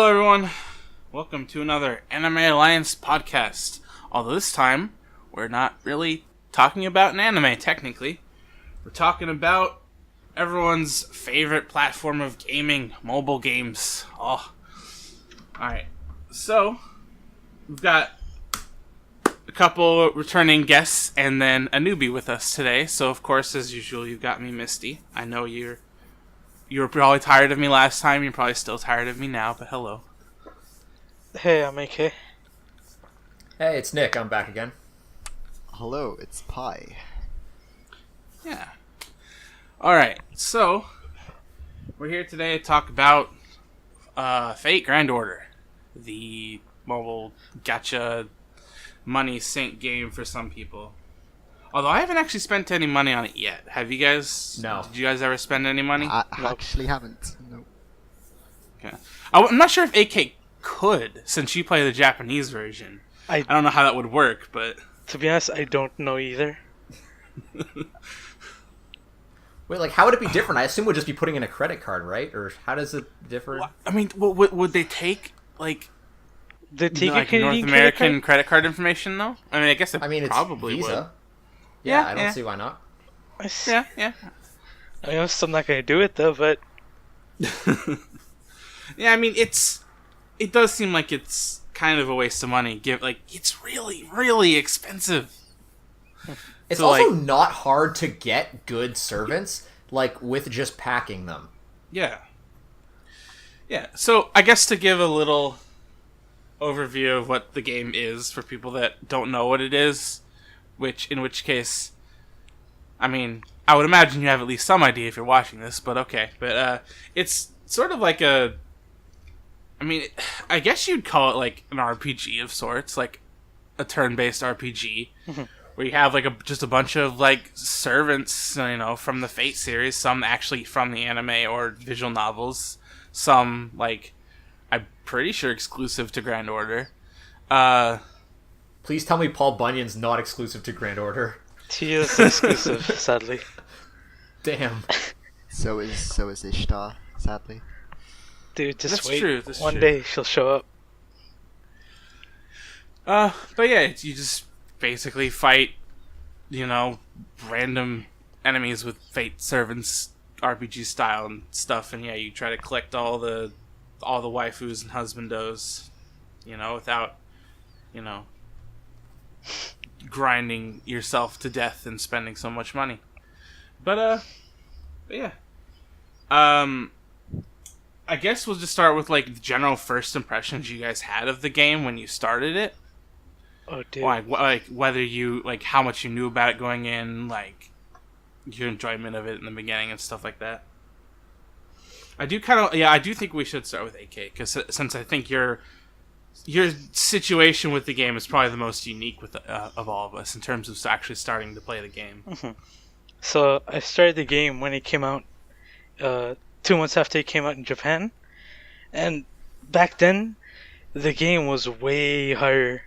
Hello, everyone. Welcome to another Anime Alliance podcast. Although this time, we're not really talking about an anime, technically. We're talking about everyone's favorite platform of gaming, mobile games. Oh. Alright. So, we've got a couple returning guests and then a newbie with us today. So, of course, as usual, you've got me, Misty. I know you were probably tired of me last time. You're probably still tired of me now, but hello. Hey, I'm AK. Hey, it's Nick. I'm back again. Hello, it's Pi. Yeah. Alright, so we're here today to talk about Fate Grand Order, the mobile gacha money sink game for some people. Although I haven't actually spent any money on it yet. Have you guys? No. Did you guys ever spend any money? I actually haven't. No. Okay. I'm not sure if AK could, since you play the Japanese version. I don't know how that would work, but... To be honest, I don't know either. Wait, like, how would it be different? I assume we'd just be putting in a credit card, right? Or how does it differ? Well, I mean, would they take, like... They take like a Canadian North American credit card information, though? I mean, I guess It's probably Visa. would. Yeah, I don't see why not. Yeah. I mean, I'm still not going to do it, though, but... Yeah, I mean, it does seem like it's kind of a waste of money. It's really, really expensive. It's So, also like- not hard to get good servants, like, with just packing them. Yeah. Yeah, so I guess to give a little overview of what the game is for people that don't know what it is, in which case, I mean, I would imagine you have at least some idea if you're watching this, but okay. But it's sort of like I guess you'd call it like an RPG of sorts, like a turn-based RPG, where you have like just a bunch of like servants, from the Fate series, some actually from the anime or visual novels, some like I'm pretty sure exclusive to Grand Order. Please tell me Paul Bunyan's not exclusive to Grand Order. He is exclusive, sadly. Damn. So is Ishtar, sadly. Dude, just That's wait. true, that's One true. day she'll show up. But yeah, you just basically fight, random enemies with Fate servants, RPG style and stuff, and yeah, you try to collect all the waifus and husbandos, without, grinding yourself to death and spending so much money. But yeah. I guess we'll just start with like the general first impressions you guys had of the game when you started it. Oh, dude. Like whether you how much you knew about it going in, like your enjoyment of it in the beginning and stuff like that. I do think we should start with AK because since I think your situation with the game is probably the most unique of all of us in terms of actually starting to play the game. So, I started the game when it came out, 2 months after it came out in Japan. And back then, the game was way higher.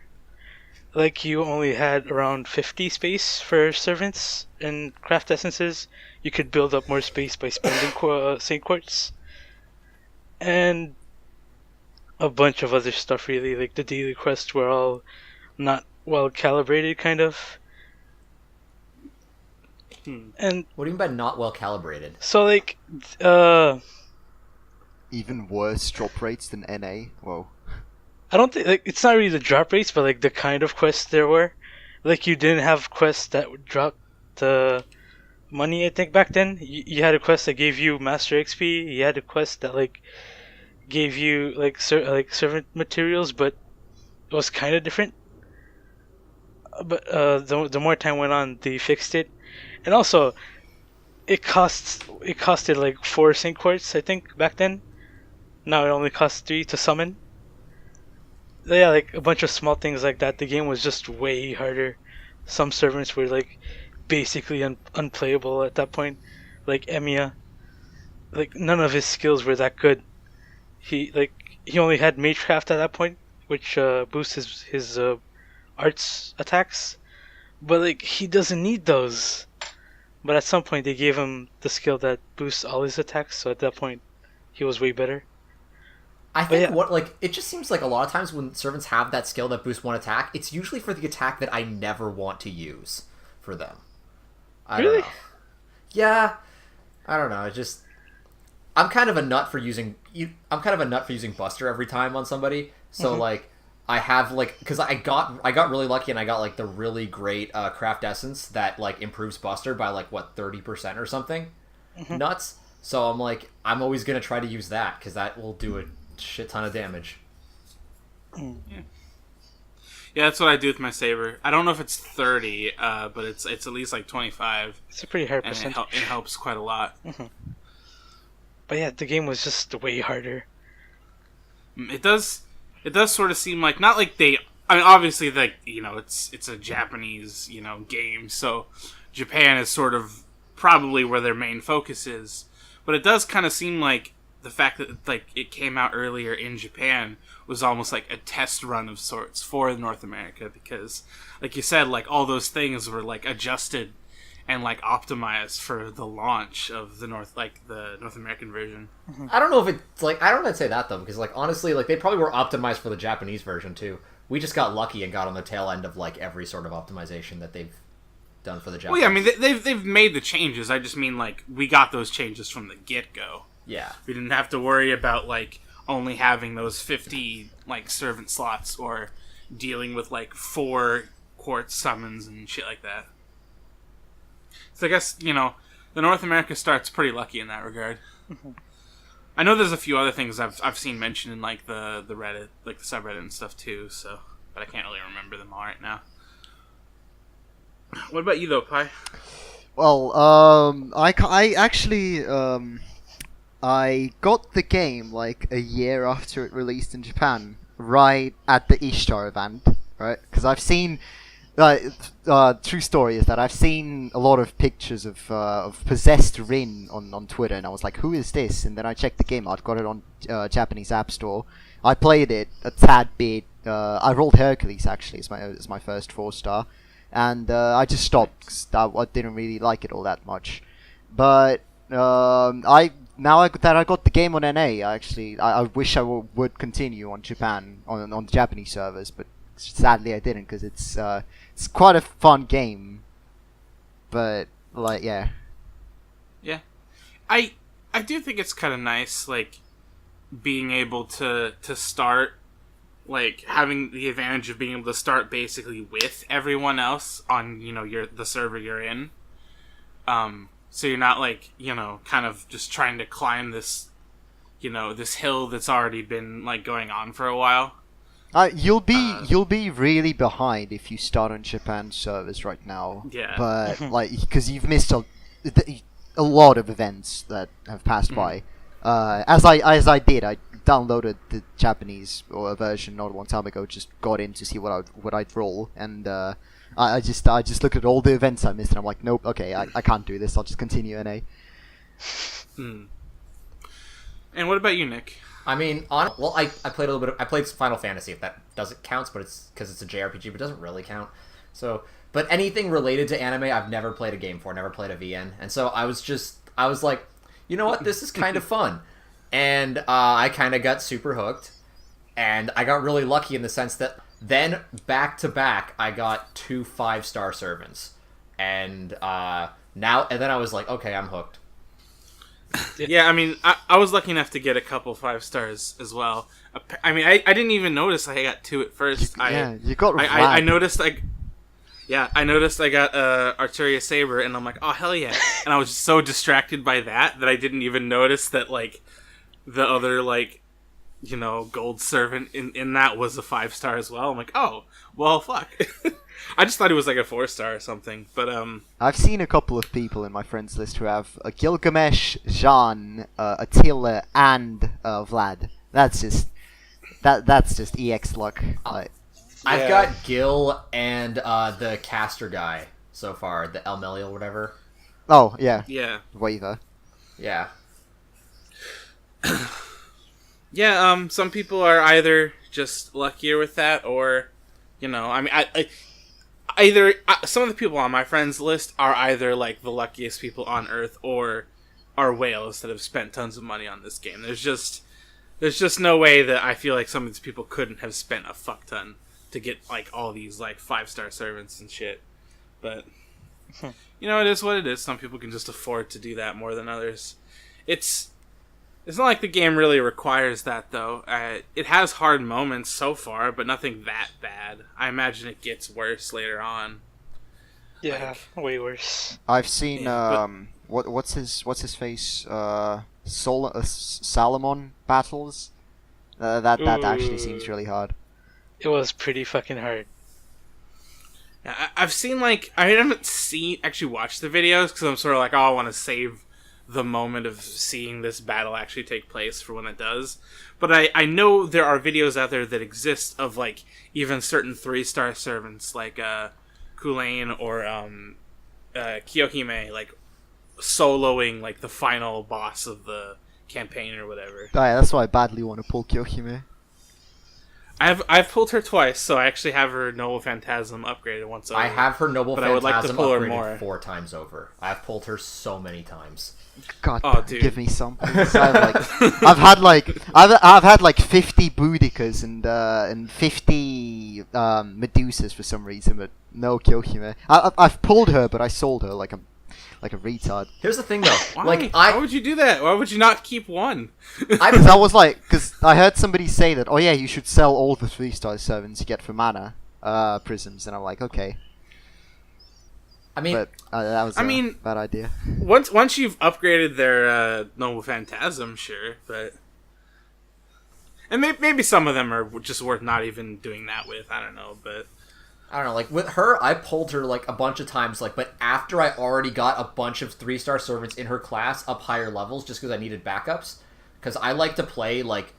Like, you only had around 50 space for servants and craft essences. You could build up more space by spending Saint Quartz. And a bunch of other stuff, really. Like, the daily quests were all not well calibrated, kind of. And What do you mean by not well calibrated? so, like, Even worse drop rates than NA. Whoa. I don't think, like, it's not really the drop rates, but like the kind of quests there were. Like, you didn't have quests that would drop the money. I think back then you had a quest that gave you master XP. You had a quest that like gave you like servant materials, but it was kind of different. But the more time went on, they fixed it, and also it costed like 4 Saint Quartz, I think, back then. Now it only costs 3 to summon. Yeah, like a bunch of small things like that. The game was just way harder. Some servants were like basically unplayable at that point. Like Emiya, like none of his skills were that good. He only had Magecraft at that point, which boosts his arts attacks. But like he doesn't need those. But at some point they gave him the skill that boosts all his attacks. So at that point, he was way better. I think yeah. it just seems like a lot of times when servants have that skill that boosts one attack, it's usually for the attack that I never want to use for them. I Really? don't know. Yeah, I don't know. It just I'm kind of a nut for using Buster every time on somebody. So like I have like because I got really lucky and I got like the really great craft essence that like improves Buster by like what 30% or something. Nuts. So I'm always gonna try to use that because that will do a shit ton of damage. Yeah, that's what I do with my saber. I don't know if it's 30, but it's at least like 25, It's a pretty high and percentage. it helps quite a lot. But yeah, the game was just way harder. It does sort of seem like not like they. I mean, obviously, like it's a Japanese game, so Japan is sort of probably where their main focus is. But it does kind of seem like the fact that like it came out earlier in Japan was almost like a test run of sorts for North America because, like you said, like all those things were like adjusted and like optimized for the launch of the North American version. I don't know if it's like I don't know how to say that though because like honestly like they probably were optimized for the Japanese version too. We just got lucky and got on the tail end of like every sort of optimization that they've done for the Japanese. Well, yeah, I mean they've made the changes. I just mean like we got those changes from the get go. Yeah. We didn't have to worry about like only having those 50 like servant slots or dealing with like 4 quartz summons and shit like that. So I guess the North America start's pretty lucky in that regard. I know there's a few other things I've seen mentioned in like the Reddit, like the subreddit and stuff too. So, but I can't really remember them all right now. What about you though, Pi? Well, I actually I got the game like a year after it released in Japan, right at the Ishtar event, right? Because I've seen, true story is that I've seen a lot of pictures of possessed Rin on Twitter, and I was like, who is this? And then I checked the game out, got it on Japanese App Store. I played it a tad bit. I rolled Hercules actually as my first 4-star, and I just stopped 'cause I didn't really like it all that much. But now that I got the game on NA, I wish I would continue on Japan on the Japanese servers, but sadly I didn't because it's quite a fun game. But like yeah, I do think it's kind of nice, like being able to start, like having the advantage of being able to start basically with everyone else on the server you're in. So you're not like kind of just trying to climb this this hill that's already been like going on for a while. you'll be really behind if you start on Japan servers right now. Yeah. But like because you've missed a lot of events that have passed by. As I did, I downloaded the Japanese version not a long time ago. Just got in to see what I'd roll, and I just looked at all the events I missed, and I'm like, nope, okay, I can't do this. I'll just continue NA. And what about you, Nick? I mean, I played a little bit. I played Final Fantasy, if that doesn't count, but it's because it's a JRPG, but it doesn't really count. So, but anything related to anime, I've never played a game for, never played a VN, and so I was like, you know what, this is kind of fun, and I kind of got super hooked, and I got really lucky in the sense that then back to back, I got 2 5-star servants, and then I was like, okay, I'm hooked. Yeah, I mean, I was lucky enough to get a couple 5-stars as well. I mean, I didn't even notice I got 2 at first. You got I noticed I noticed I got Arturia Saber, and I'm like, oh hell yeah! And I was just so distracted by that I didn't even notice that like the other like gold servant in that was a 5-star as well. I'm like, oh well, fuck. I just thought it was like a 4-star or something, but I've seen a couple of people in my friends list who have Gilgamesh, Jean, Attila, and Vlad. That's just EX luck. I've got Gil and the caster guy so far, the Elmeliel or whatever. Oh yeah, yeah, Waver. Yeah. Yeah, some people are either just luckier with that, or I mean, either some of the people on my friends list are either like the luckiest people on Earth, or are whales that have spent tons of money on this game. There's just There's just no way that I feel like some of these people couldn't have spent a fuck ton to get like all these like 5-star servants and shit. But you know, it is what it is. Some people can just afford to do that more than others. It's not like the game really requires that though. It has hard moments so far, but nothing that bad. I imagine it gets worse later on. Yeah, way worse. I've seen Yeah, what's his face Salomon battles. That actually seems really hard. It was pretty fucking hard. I've seen like I haven't actually watched the videos because I'm sort of like, oh, I want to save the moment of seeing this battle actually take place for when it does. But I know there are videos out there that exist of like even certain 3-star servants like Kulain or Kiyohime like soloing like the final boss of the campaign or whatever. Oh, yeah, that's why I badly want to pull Kyohime. I've pulled her twice, so I actually have her Noble Phantasm upgraded once over. I have her Noble But I would Phantasm like to pull her upgraded more. 4 times over. I've pulled her so many times. God, Oh, dude. give me some. Please. I've had like 50 Boudikas and 50 Medusas for some reason, but no Kyohime. I've pulled her, but I sold her like a retard. Here's the thing, though. Why? Like Why would you do that? Why would you not keep one? Because I heard somebody say that. Oh yeah, you should sell all the 3-star servants you get for mana prisms, and I'm like, okay. I mean, But that was a bad idea. Once you've upgraded their Noble Phantasm, sure, but and maybe some of them are just worth not even doing that with. I don't know, but I don't know, like, with her, I pulled her, like, a bunch of times, like, but after I already got a bunch of 3-star servants in her class up higher levels, just because I needed backups, because I like to play, like,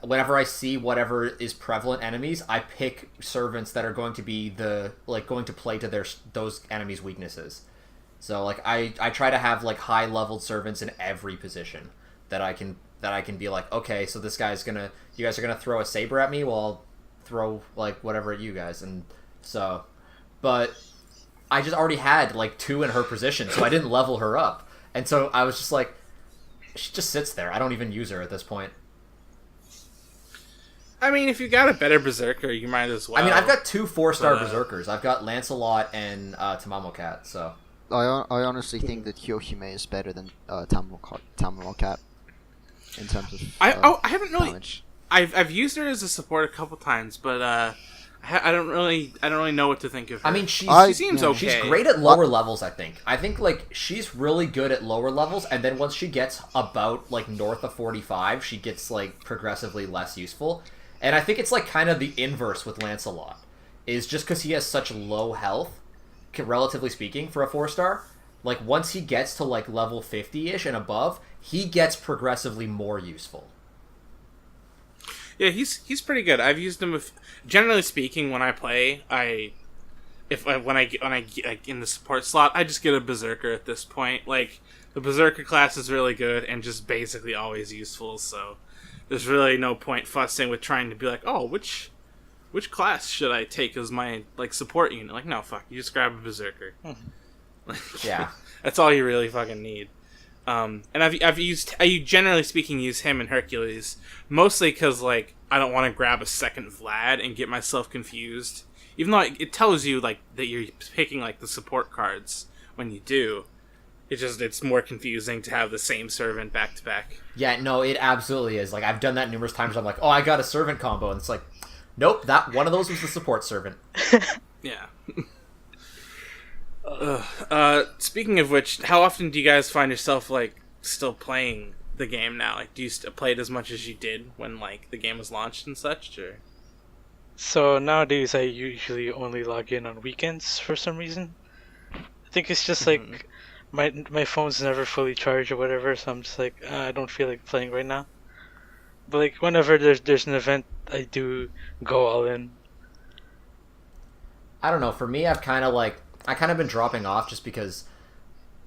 whenever I see whatever is prevalent enemies, I pick servants that are going to be going to play to those enemies' weaknesses. So, like, I try to have, like, high-leveled servants in every position that I can be like, okay, so you guys are gonna throw a saber at me, well, I'll throw, like, whatever at you guys, and so, but I just already had like 2 in her position, so I didn't level her up. And so I was just like, she just sits there. I don't even use her at this point. I mean, if you got a better Berserker, you might as well. I mean, I've got 2 4-star but, Berserkers. I've got Lancelot and Tamamo Cat, so. I honestly think that Kyohime is better than Tamamo Cat in terms of I haven't really. damage. I've used her as a support a couple times, but I don't really know what to think of her. I mean, she she's seems okay. She's great at lower levels, I think. I think, like, she's really good at lower levels, and then once she gets about, like, north of 45, she gets, like, progressively less useful. And I think it's, like, kind of the inverse with Lancelot, is just because he has such low health, relatively speaking, for a 4-star, like, once he gets to, like, level 50-ish and above, he gets progressively more useful. Yeah, he's pretty good. I've used him with, generally speaking, when I play, when I get in the support slot, I just get a Berserker at this point. Like, the Berserker class is really good and just basically always useful, so there's really no point fussing with trying to be like, oh, which class should I take as my, like, support unit? Like, no, fuck, you just grab a Berserker. Yeah. That's all you really fucking need. And I generally speaking use him and Hercules mostly because, like, I don't want to grab a second Vlad and get myself confused. Even though it tells you, like, that you're picking, like, the support cards when you do. It's more confusing to have the same servant back to back. Yeah, no, it absolutely is. Like, I've done that numerous times. I'm like, oh, I got a servant combo, and it's like, nope, that one of those was the support servant. Yeah. Speaking of which, how often do you guys find yourself, like, still playing the game now? Like, do you play it as much as you did when, like, the game was launched and such, or? So nowadays I usually only log in on weekends for some reason. I think it's just like my phone's never fully charged or whatever, so I'm just like, I don't feel like playing right now. But like whenever there's an event, I do go all in. I don't know. For me, I kind of been dropping off just because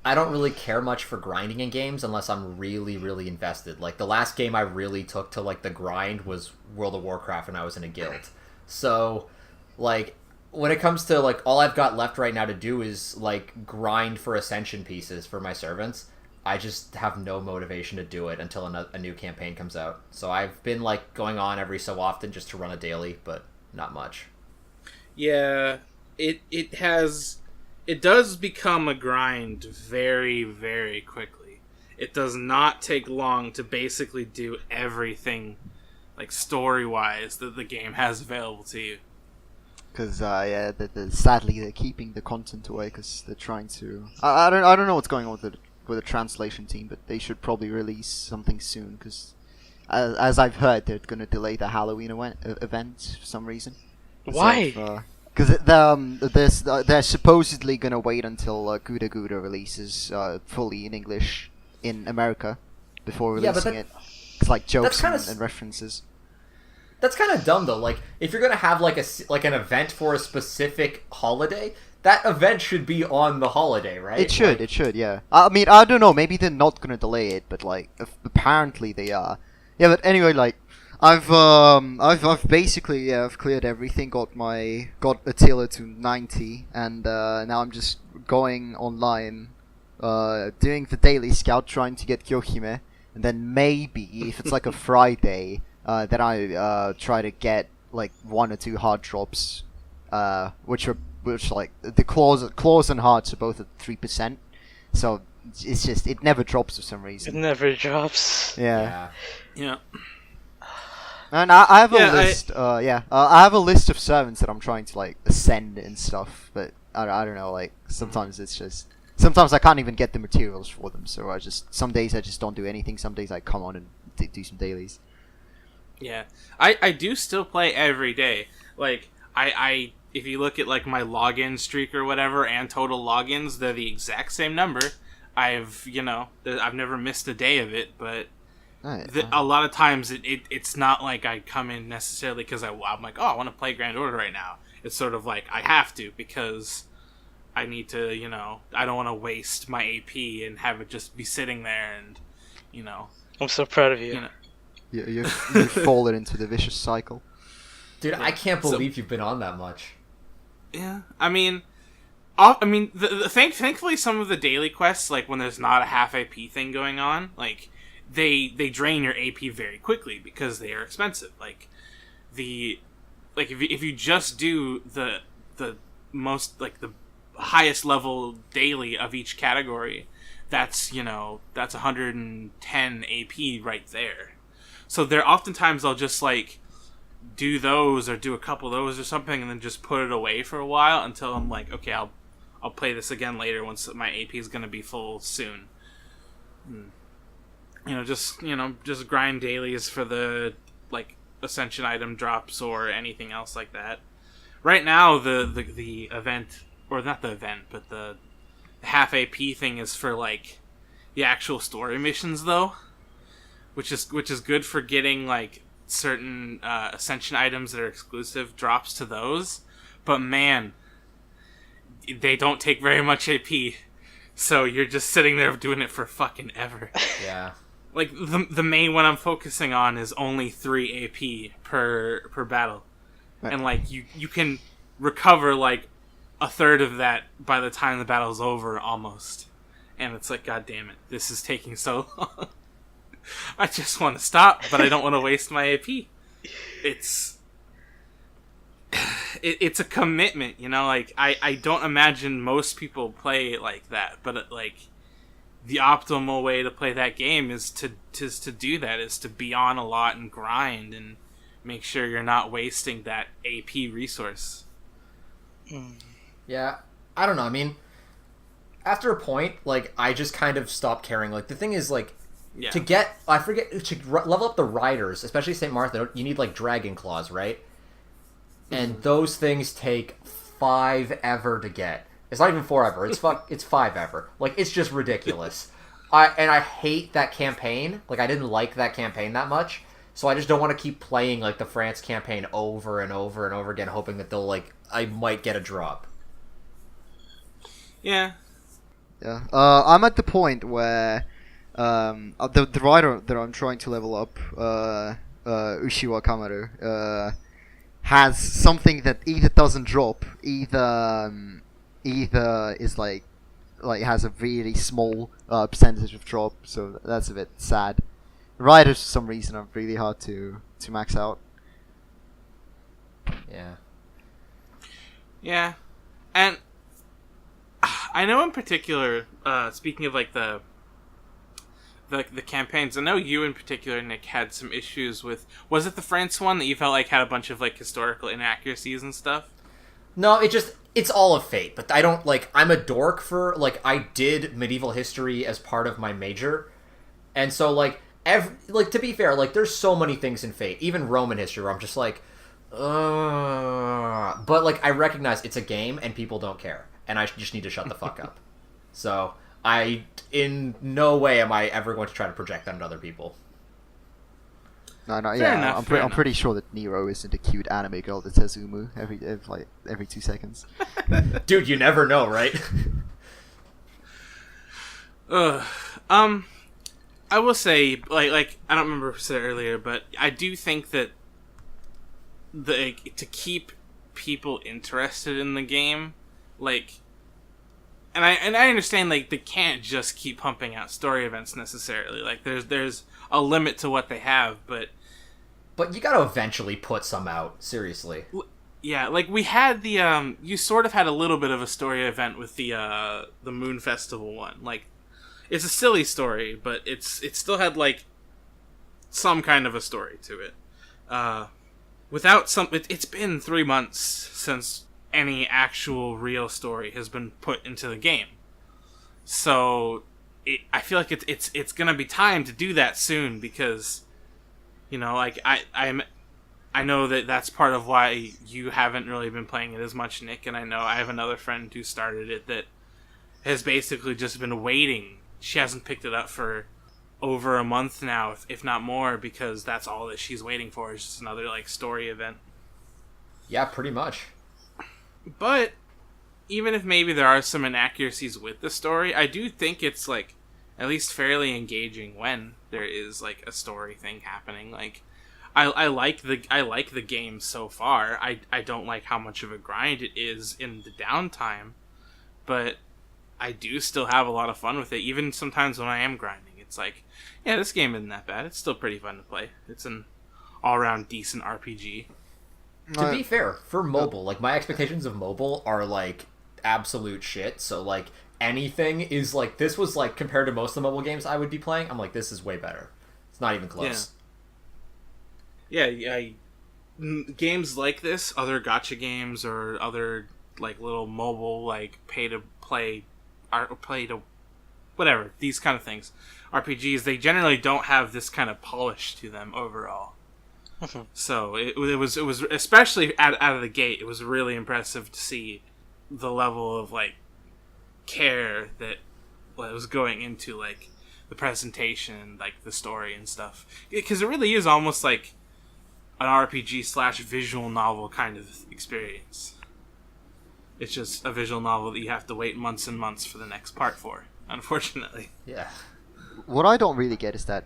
I don't really care much for grinding in games unless I'm really, really invested. Like, the last game I really took to, like, the grind was World of Warcraft when I was in a guild. So, like, when it comes to, like, all I've got left right now to do is, like, grind for ascension pieces for my servants. I just have no motivation to do it until a new campaign comes out. So I've been like going on every so often just to run a daily, but not much. Yeah, it does become a grind very, very quickly. It does not take long to basically do everything, like story-wise, that the game has available to you. Because sadly they're keeping the content away because they're trying to. I don't know what's going on with the translation team, but they should probably release something soon. Because as I've heard, they're going to delay the Halloween event for some reason. Why? Because they're supposedly going to wait until Gouda Gouda releases fully in English in America before releasing it. It's like jokes and references. That's kind of dumb though. Like, if you're gonna have like an event for a specific holiday, that event should be on the holiday, right? It should, yeah. I mean, I don't know. Maybe they're not gonna delay it, but like, apparently they are. Yeah, but anyway, like, I've basically I've cleared everything. Got Attila to 90, and now I'm just going online, doing the daily scout, trying to get Kyohime, and then maybe if it's like a Friday. Then I try to get like 1 or 2 hard drops, which like the claws and hearts are both at 3%, so it's just it never drops for some reason. It never drops. Yeah. Yeah. And I have a list. I have a list of servants that I'm trying to like ascend and stuff, but I don't know. Like sometimes I can't even get the materials for them, so some days I just don't do anything. Some days I come on and do some dailies. Yeah, I do still play every day. Like, I if you look at, like, my login streak or whatever and total logins, they're the exact same number. I've never missed a day of it, but a lot of times it's not like I come in necessarily because I'm like, oh, I want to play Grand Order right now. It's sort of like, I have to because I need to, I don't want to waste my AP and have it just be sitting there and, I'm so proud of you. You've fallen into the vicious cycle. Dude, I can't believe you've been on that much. Yeah, I mean, thankfully some of the daily quests, like when there's not a half AP thing going on, like they drain your AP very quickly because they are expensive. Like if you just do the most, like, the highest level daily of each category, that's 110 AP right there. So oftentimes I'll just like do those or do a couple of those or something and then just put it away for a while until I'm like, okay, I'll play this again later once my AP is going to be full soon. Just grind dailies for the, like, Ascension item drops or anything else like that. Right now the event, or not the event, but the half AP thing is for, like, the actual story missions though. Which is good for getting, like, certain Ascension items that are exclusive drops to those, but man, they don't take very much AP, so you're just sitting there doing it for fucking ever. Yeah. Like the main one I'm focusing on is only 3 AP per battle, and like you can recover like a third of that by the time the battle's over almost, and it's like, god damn it, this is taking so long. I just want to stop, but I don't want to waste my AP. It's a commitment, like, I don't imagine most people play like that, but like the optimal way to play that game is to do that, is to be on a lot and grind and make sure you're not wasting that AP resource. Yeah, I don't know. I mean, after a point, like, I just kind of stopped caring. Like, the thing is, like, Yeah. to level up the riders, especially St. Martha, you need, like, Dragon Claws, right? And those things take 5 ever to get. It's not even 4 ever. It's 5 ever. Like, it's just ridiculous. I hate that campaign. Like, I didn't like that campaign that much. So I just don't want to keep playing, like, the France campaign over and over and over again, hoping that I might get a drop. Yeah. Yeah. I'm at the point where the rider that I'm trying to level up, Ushiwa Kamaru, has something that either doesn't drop, either is like like has a really small percentage of drop, so that's a bit sad. Riders, for some reason, are really hard to max out. Yeah. Yeah, and I know in particular, speaking of like the campaigns, I know you in particular, Nick, had some issues with. Was it the France one that you felt like had a bunch of like historical inaccuracies and stuff? No, it's all of Fate, but I don't like. I'm a dork for like I did medieval history as part of my major, and so like to be fair, like there's so many things in Fate, even Roman history, where I'm just like, but like I recognize it's a game and people don't care, and I just need to shut the fuck up. So I, in no way am I ever going to try to project that on other people. No, Fair yeah, enough, I'm pretty sure that Nero isn't a cute anime girl that says Umu every 2 seconds. Dude, you never know, right? I will say, like I don't remember if I said it earlier, but I do think that to keep people interested in the game, like, and I understand like they can't just keep pumping out story events necessarily. Like there's a limit to what they have, but you gotta eventually put some out, seriously. yeah, like we had the you sort of had a little bit of a story event with the Moon Festival one. Like it's a silly story, but it still had like some kind of a story to it. Without some, it's been 3 months since any actual real story has been put into the game. So I feel like it's gonna be time to do that soon, because you know, like I know that that's part of why you haven't really been playing it as much, Nick, and I know I have another friend who started it that has basically just been waiting. She hasn't picked it up for over a month now, if not more, because that's all that she's waiting for is just another like story event. Yeah, pretty much. But even if maybe there are some inaccuracies with the story, I do think it's like at least fairly engaging when there is like a story thing happening. Like I like the game so far. I don't like how much of a grind it is in the downtime, but I do still have a lot of fun with it. Even sometimes when I am grinding, it's like, yeah, this game isn't that bad. It's still pretty fun to play. It's an all-around decent RPG. To be fair, for mobile, like my expectations of mobile are like absolute shit. So like anything is like, this was like compared to most of the mobile games I would be playing, I'm like, this is way better. It's not even close. Yeah, games like this, other gacha games or other like little mobile like pay to play or play to whatever, these kind of things, RPGs, they generally don't have this kind of polish to them overall. So it was especially out of the gate, it was really impressive to see the level of like care that was going into like the presentation, like the story and stuff, because it really is almost like an RPG / visual novel kind of experience. It's just a visual novel that you have to wait months and months for the next part for, unfortunately. Yeah. What I don't really get is that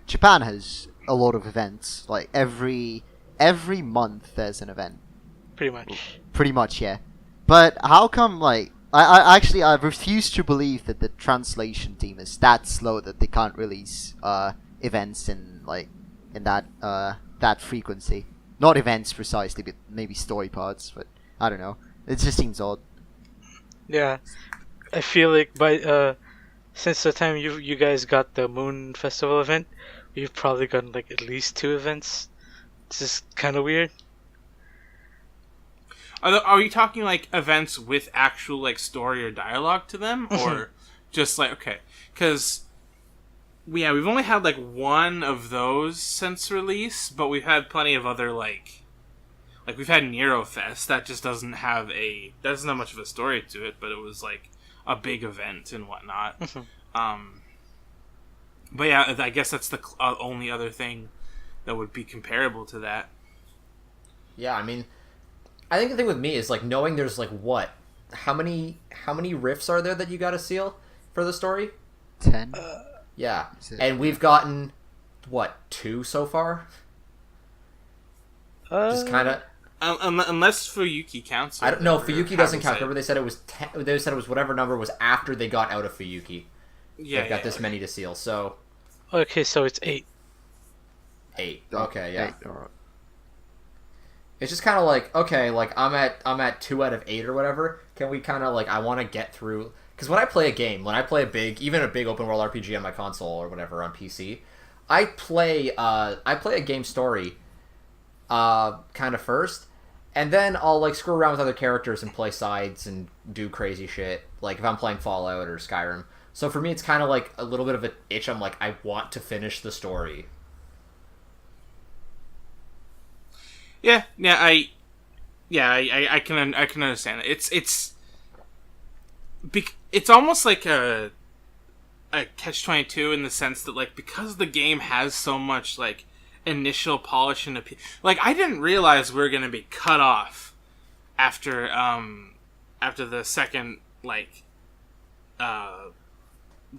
Japan has a lot of events. Like every month there's an event. Pretty much. Pretty much, yeah. But how come like I refuse to believe that the translation team is that slow that they can't release events in that frequency. Not events precisely, but maybe story parts. But I don't know. It just seems odd. Yeah, I feel like by since the time you guys got the Moon Festival event, we've probably gotten like at least 2 events. It's just kind of weird. Are you talking like events with actual like story or dialogue to them, or just like, okay? Because we've only had like 1 of those since release, but we've had plenty of other like we've had Nero Fest that just doesn't have much of a story to it, but it was like a big event and whatnot. But yeah, I guess that's the only other thing that would be comparable to that. Yeah, I mean, I think the thing with me is like knowing there's like how many riffs are there that you gotta seal for the story? 10. Yeah, and we've gotten 2 so far. Just kind of. Unless Fuyuki counts. I don't know. or Fuyuki how doesn't to count. say it. Remember, they said it was they said it was whatever number was after they got out of Fuyuki. Yeah, They've got yeah, this okay. many to seal. So Okay, so it's 8. 8. Okay, yeah. 8, alright. It's just kind of like, okay, like I'm at 2 out of 8 or whatever. Can we kind of like, I want to get through, because when I play a game, when I play even a big open world RPG on my console or whatever on PC, I play a game story kind of first, and then I'll like screw around with other characters and play sides and do crazy shit, like if I'm playing Fallout or Skyrim. So for me, it's kind of like a little bit of an itch. I'm like, I want to finish the story. Yeah, I can understand it. It's almost like a catch-22 in the sense that like because the game has so much like initial polish and appeal. Like I didn't realize we were gonna be cut off after the second like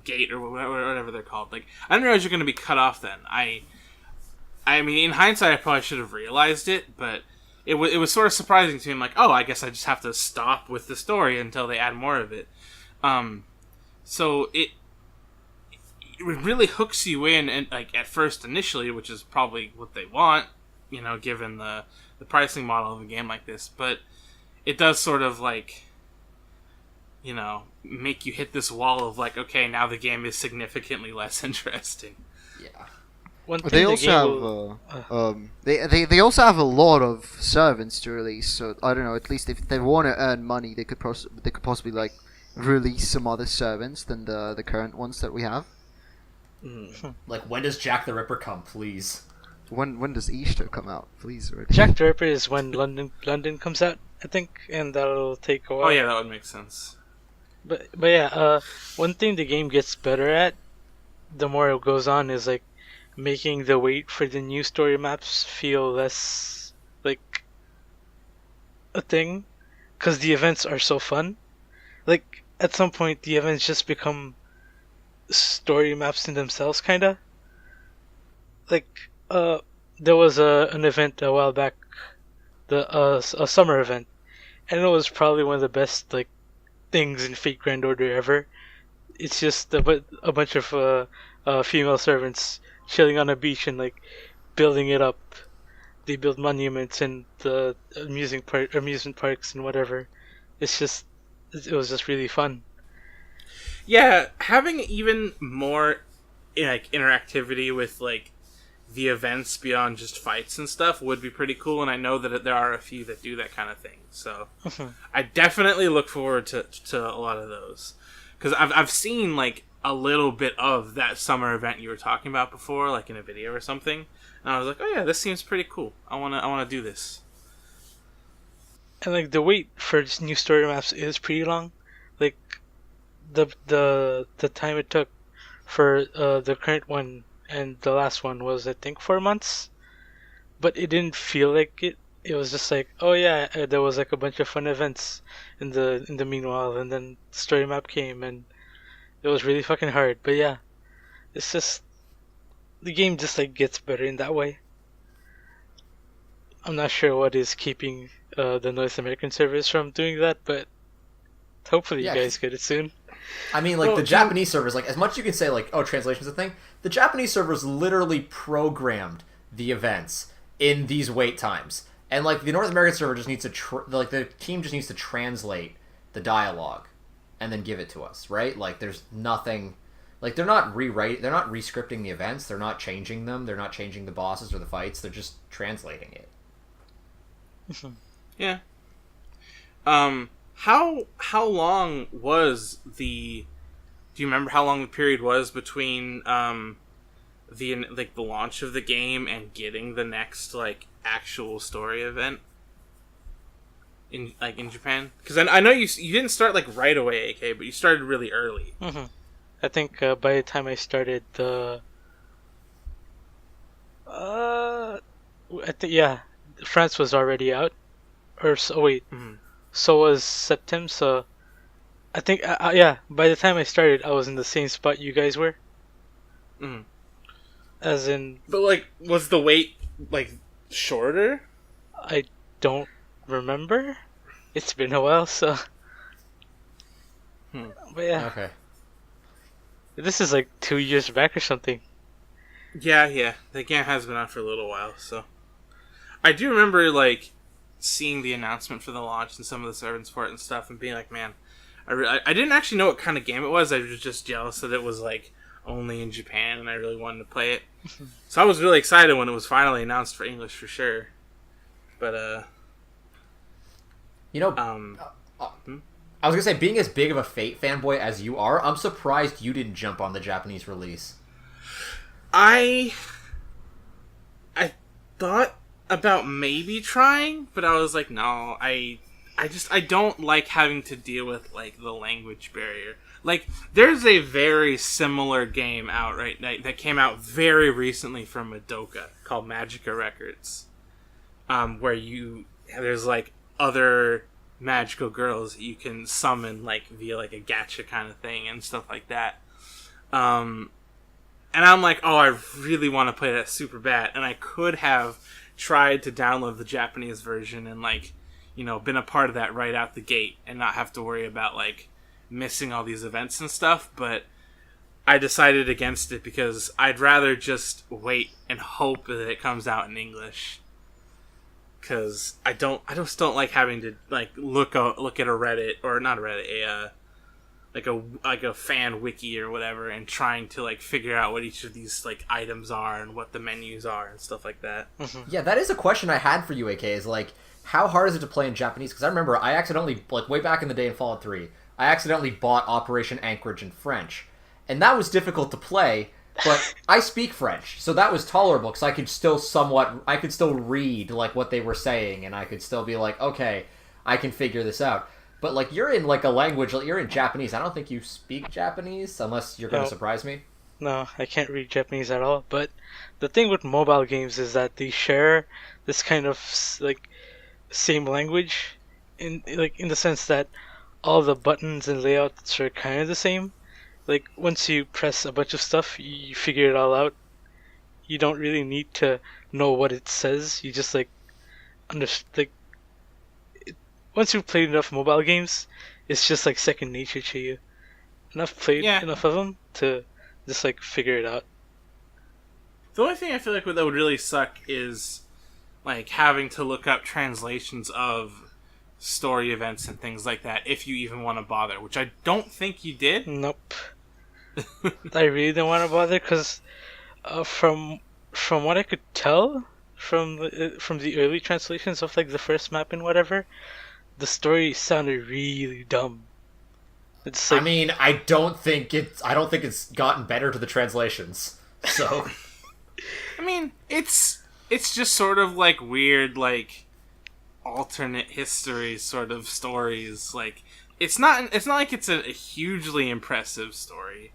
gate or whatever they're called. Like I didn't realize you're gonna be cut off then. I mean, in hindsight, I probably should have realized it, but it was sort of surprising to me. I'm like, oh, I guess I just have to stop with the story until they add more of it. So it really hooks you in, and like at first initially, which is probably what they want, you know, given the pricing model of a game like this. But it does sort of like, you know, make you hit this wall of like, okay, now the game is significantly less interesting. Yeah. One thing They the also game have will- they also have a lot of servants to release. So I don't know. At least if they want to earn money, they could possibly like release some other servants than the current ones that we have. Like, when does Jack the Ripper come, please? When does Easter come out? Please already. Jack the Ripper is when London comes out, I think, and that'll take a while. Oh yeah, that would make sense. But yeah, one thing the game gets better at, the more it goes on, is like making the wait for the new story maps feel less like a thing, because the events are so fun. Like at some point, the events just become story maps in themselves, kinda. Like there was an event a while back, a summer event, and it was probably one of the best like things in Fate Grand Order ever. It's just a bunch of female servants chilling on a beach and like building it up. They build monuments and the amusement parks and whatever. It was just really fun. Yeah, having even more like interactivity with like the events beyond just fights and stuff would be pretty cool, and I know that there are a few that do that kind of thing. So I definitely look forward to a lot of those, because I've seen like a little bit of that summer event you were talking about before, like in a video or something, and I was like, oh yeah, this seems pretty cool. I wanna do this. And like the wait for new story maps is pretty long. Like the time it took for the current one and the last one was, I think, 4 months, but it didn't feel like it. It was just like, oh yeah, there was like a bunch of fun events in the meanwhile, and then the story map came, and it was really fucking hard. But yeah, it's just the game just like gets better in that way. I'm not sure what is keeping the North American servers from doing that, but hopefully Yeah, you guys get it soon. I mean, like, Well, the Japanese servers, like, as much as you can say, like, oh, translation's a thing, the Japanese servers literally programmed the events in these wait times. And, like, the North American server just needs to, the team just needs to translate the dialogue and then give it to us, right? Like, there's nothing, like, they're not re-scripting the events, they're not changing them, they're not changing the bosses or the fights, they're just translating it. Yeah. How long was the? Do you remember how long the period was between the launch of the game and getting the next like actual story event in Japan? Because I know you didn't start like right away, AK, but you started really early. I think by the time I started yeah, France was already out, or so. Wait, so was September. So I think yeah, by the time I started, I was in the same spot you guys were. As in, But like, was the wait like shorter? I don't remember. It's been a while, so. But yeah, Okay. this is like 2 years back or something. Yeah. The game has been out for a little while, so I do remember like seeing the announcement for the launch and some of the servants for it and stuff, and being like, man, I didn't actually know what kind of game it was. I was just jealous that it was like only in Japan, and I really wanted to play it. So I was really excited when it was finally announced for English for sure. But You know, hmm? I was gonna say, being as big of a Fate fanboy as you are, I'm surprised you didn't jump on the Japanese release. I thought about maybe trying, but I was like, no, I don't like having to deal with like the language barrier. Like, there's a very similar game out right that came out very recently from Madoka called Magica Records, where there's like other magical girls that you can summon like via like a gacha kind of thing and stuff like that. And I'm like, oh, I really want to play that super bad. And I could have tried to download the Japanese version and, like, you know, been a part of that right out the gate and not have to worry about, like, missing all these events and stuff. But I decided against it because I'd rather just wait and hope that it comes out in English. Because I just don't like having to, like, look at a Reddit, or not a Reddit, like a fan wiki or whatever, and trying to like figure out what each of these like items are and what the menus are and stuff like that. Yeah, that is a question I had for you, AK, is like, how hard is it to play in Japanese? Because I remember I accidentally, like way back in the day in Fallout 3, I accidentally bought Operation Anchorage in French. And that was difficult to play, but I speak French, so that was tolerable, because I could still read like what they were saying, and I could still be like, okay, I can figure this out. But, like, you're in, like, a language, like, you're in Japanese. I don't think you speak Japanese, unless you're going to surprise me. No, I can't read Japanese at all. But the thing with mobile games is that they share this kind of, like, same language in the sense that all the buttons and layouts are kind of the same. Like, once you press a bunch of stuff, you figure it all out. You don't really need to know what it says. You just, like, once you've played enough mobile games, it's just like second nature to you. And I've played enough of them to just like figure it out. The only thing I feel like that would really suck is like having to look up translations of story events and things like that if you even want to bother, which I don't think you did. Nope. I really didn't want to bother because from what I could tell from the early translations of like the first map and whatever, the story sounded really dumb. It's like, I mean, I don't think it's gotten better to the translations. So, I mean, it's just sort of like weird, like alternate history sort of stories. Like it's not like it's a hugely impressive story.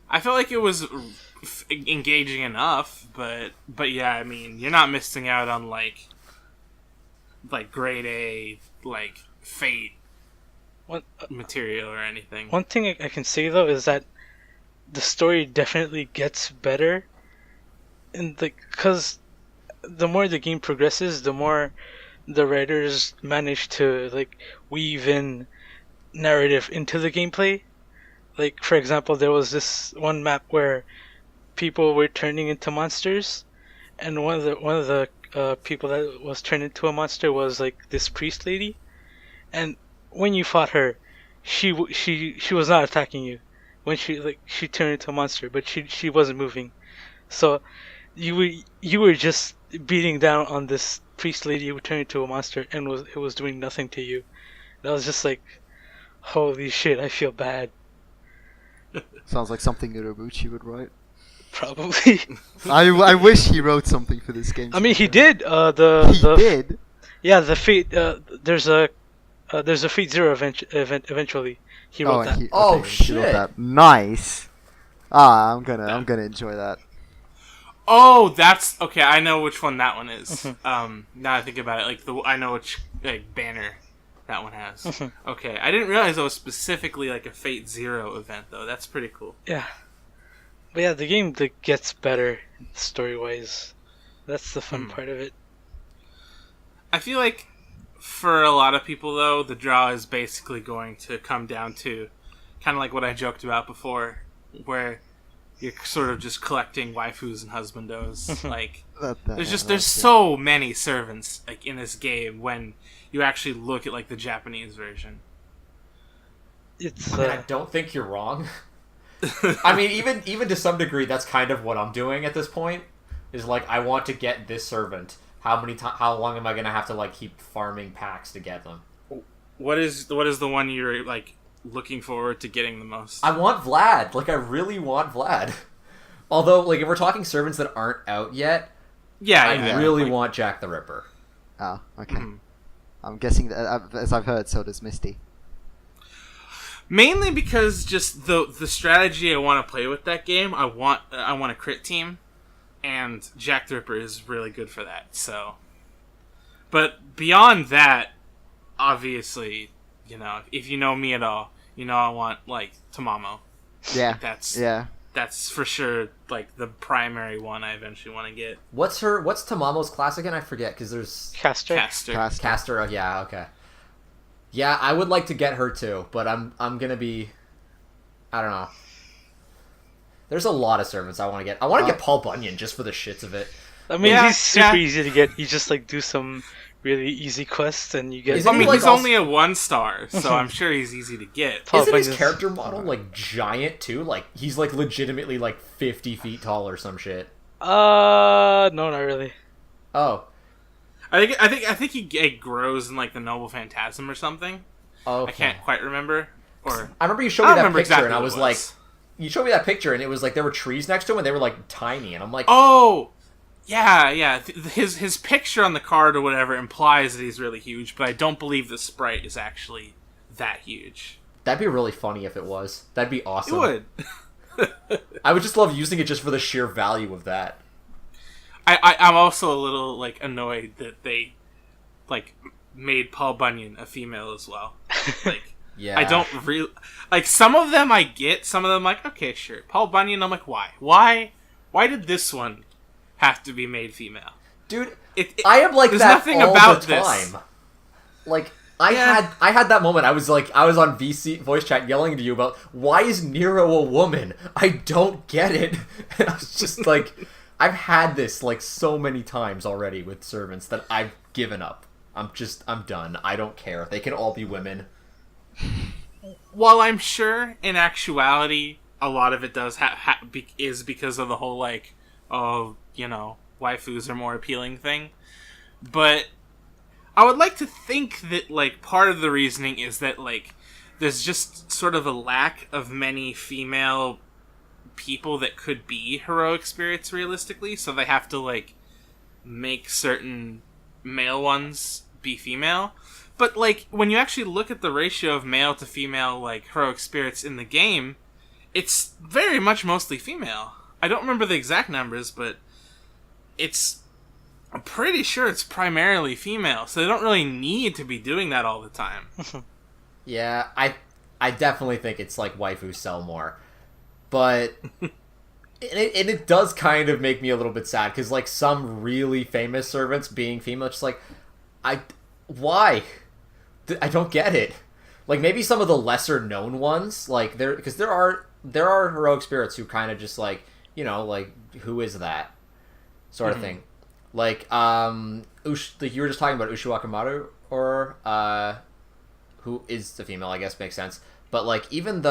I felt like it was engaging enough, but yeah, I mean, you're not missing out on like grade A, like Fate material or anything. One thing I can say though is that the story definitely gets better, and because the more the game progresses, the more the writers manage to like weave in narrative into the gameplay. Like, for example, there was this one map where people were turning into monsters, and one of the people that was turned into a monster was like this priest lady, and when you fought her, she was not attacking you when she turned into a monster, but she wasn't moving, so you were just beating down on this priest lady who turned into a monster and it was doing nothing to you. That was just like, holy shit, I feel bad. Sounds like something Urobuchi would write. Probably. I wish he wrote something for this game. I mean, he did. He did. Yeah, the Fate. There's a Fate Zero event eventually. He wrote that. He wrote shit! that. Nice. I'm gonna enjoy that. Oh, that's okay. I know which one that one is. Now I think about it, I know which like banner that one has. Okay, I didn't realize it was specifically like a Fate Zero event though. That's pretty cool. Yeah, but yeah, the game gets better story wise. That's the fun part of it. I feel like for a lot of people, though, the draw is basically going to come down to kind of like what I joked about before, where you're sort of just collecting waifus and husbandos. Like, there's so many servants like in this game when you actually look at like the Japanese version. It's I mean, I don't think you're wrong. I mean, even to some degree, that's kind of what I'm doing at this point. Is like, I want to get this servant. How long am I gonna have to like keep farming packs to get them? What is the one you're like looking forward to getting the most? I want Vlad. Like, I really want Vlad. Although, like, if we're talking servants that aren't out yet, I really want Jack the Ripper. Oh, okay. I'm guessing that, as I've heard, so does Misty. Mainly because just the strategy I want to play with that game, I want a crit team, and Jack the Ripper is really good for that. So, but beyond that, obviously, you know, if you know me at all, you know I want like Tamamo. Yeah, That's for sure like the primary one I eventually want to get. What's Tamamo's class again? I forget because there's Caster. Caster. Oh, yeah, okay. Yeah, I would like to get her too, but I'm gonna be, I don't know. There's a lot of servants I want to get. I want to get Paul Bunyan just for the shits of it. I mean, he's super easy to get. You just like do some really easy quests and you get. I mean, he's only a 1-star, so I'm sure he's easy to get. Isn't his character model like giant too? Like he's like legitimately like 50 feet tall or some shit. No, not really. Oh. I think he grows in like the Noble Phantasm or something. Oh, I can't quite remember. Or I remember you showed me that picture exactly and I was like, you showed me that picture and it was like there were trees next to him and they were like tiny and I'm like, oh, yeah. His picture on the card or whatever implies that he's really huge, but I don't believe the sprite is actually that huge. That'd be really funny if it was. That'd be awesome. It would. I would just love using it just for the sheer value of that. I'm also a little like annoyed that they like made Paul Bunyan a female as well. Like, yeah, I don't really like some of them. I get some of them. Like, okay, sure, Paul Bunyan. I'm like, why did this one have to be made female, dude? I am like that nothing all about the time. Like, I had that moment. I was on VC voice chat yelling to you about why is Nero a woman? I don't get it. And I was just like. I've had this like so many times already with servants that I've given up. I'm done. I don't care. They can all be women. While I'm sure in actuality a lot of it does is because of the whole like, oh, you know, waifus are more appealing thing. But I would like to think that like part of the reasoning is that like there's just sort of a lack of many female people that could be heroic spirits realistically, so they have to like make certain male ones be female. But like when you actually look at the ratio of male to female like heroic spirits in the game, it's very much mostly female. I don't remember the exact numbers, but I'm pretty sure it's primarily female, so they don't really need to be doing that all the time. Yeah, I definitely think it's like waifus sell more. But it does kind of make me a little bit sad because like some really famous servants being female, just like why? I don't get it. Like maybe some of the lesser known ones, like because there are heroic spirits who kind of just like, you know, like who is that sort of thing. Like like you were just talking about Ushiwaka Maru, or who is the female, I guess makes sense. But like even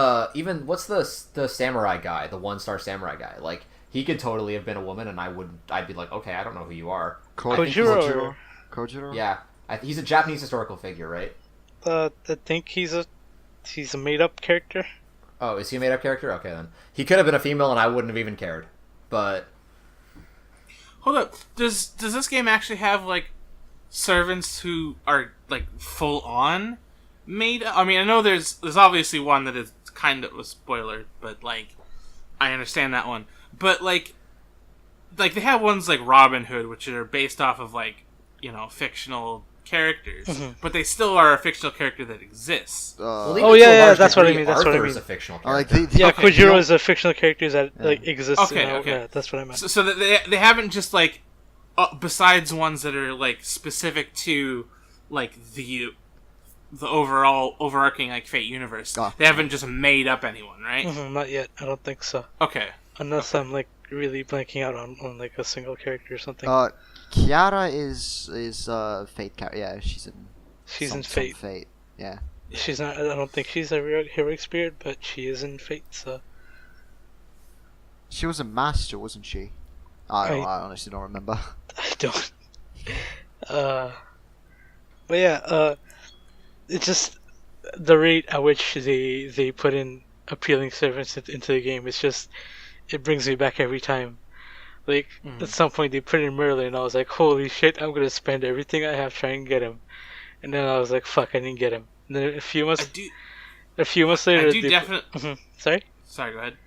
what's the samurai guy, the 1-star samurai guy? Like he could totally have been a woman, and I'd be like, okay, I don't know who you are. Kojiro. Yeah, he's a Japanese historical figure, right? I think he's a made up character. Oh, is he a made up character? Okay, then he could have been a female, and I wouldn't have even cared. But hold up, does this game actually have like servants who are like full on? I mean, I know there's obviously one that is kind of a spoiler, but like I understand that one. But like they have ones like Robin Hood, which are based off of like, you know, fictional characters, but they still are a fictional character that exists. That's what I mean. That's what I mean. A fictional character. Kojiro is a fictional character that like exists. Okay, Yeah, that's what I meant. So that they haven't just like besides ones that are like specific to like the overall overarching like Fate universe. Ah. They haven't just made up anyone, right? Not yet. I don't think so. Okay. Unless I'm like really blanking out on like a single character or something. Kiara is Fate character. Yeah, she's in. She's in some Fate. Fate. Yeah. She's not. I don't think she's a real heroic spirit, but she is in Fate. So She was a master, wasn't she? I honestly don't remember. I don't. But yeah. It's just the rate at which they put in appealing servants into the game. It's just it brings me back every time. Like at some point they put in Merlin, and I was like, holy shit! I'm gonna spend everything I have trying to get him. And then I was like, fuck, I didn't get him. And then a few months later, I do definitely. Sorry, Sorry, go ahead.